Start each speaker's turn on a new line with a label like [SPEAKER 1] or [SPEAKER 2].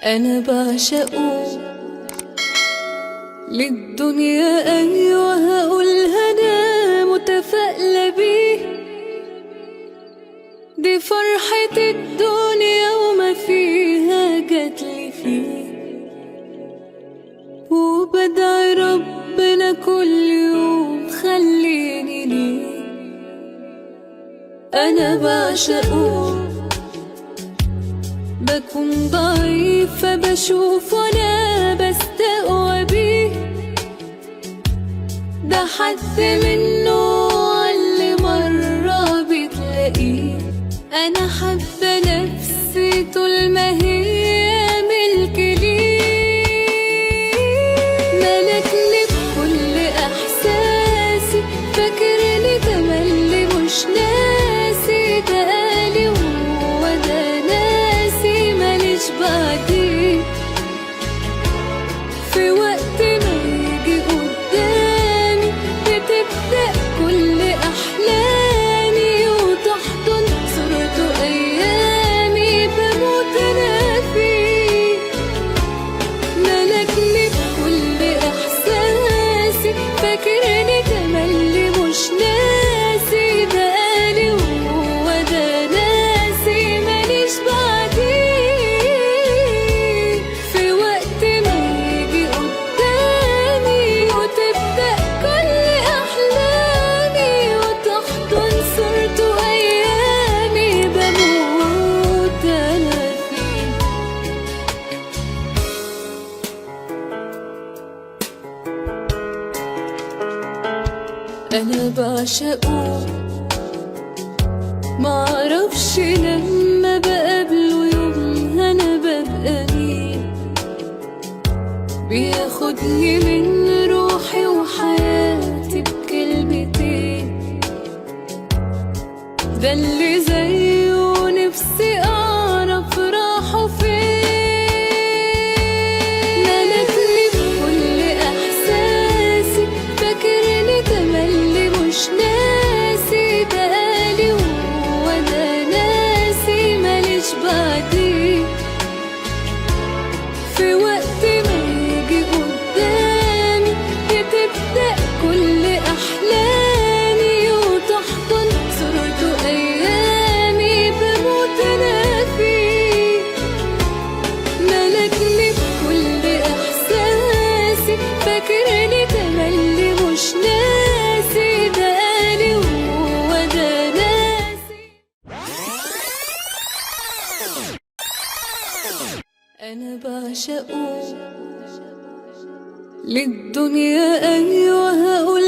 [SPEAKER 1] أنا بعشقه للدنيا، أيوة هقولها أنا متفائلة بيه. دي فرحة الدنيا وما فيها جاتلي فيه، وبدعي ربنا كل يوم خليني ليه. أنا بعشقه، بكون ضعيفة بشوف وانا بستقوى بيه. ده حد منه اللي مرة بتلاقيه. انا حابة نفسي طول ما هي ملك ليه. ملكني بكل احساسي، فاكرني تملي مش ناسي. ده قالي وهو ده ناسي ماليش بعديه. في وقت ما يجي قدامي بتبدأ كل أحلامي، وتحضن صورته أيامي بموت أنا فيه. ملكني بكل إحساسي، فاكرني تملي مش ناسي. ده قالي وهو ده ناسي ماليش بعديه. في وقت ما يجي قدامي وتبدأ كل أحلامي، وتحضن صورته أيامي بموت أنا فيه. أنا بعشقه، معرفش لما بقابله يوم أنا ببقى مين. بياخدني من روحي وحياتي بكلمتين. ده اللي زيه نفسي أعرف راحه فين. ملكني بكل إحساسي، فاكرني تملي مش ناسي. ده قالي وهو ده ناسي ماليش بعديه. في وقت ما يجي قدامي بتبدأ كل أحلامي، وتحضن صورته أيامي بموت أنا فيه. ملكني بكل إحساسي، فاكرني تملي مش ناسي. ده قالي وهو ده ناسي. أنا بعشقه للدنيا، أيوة هقول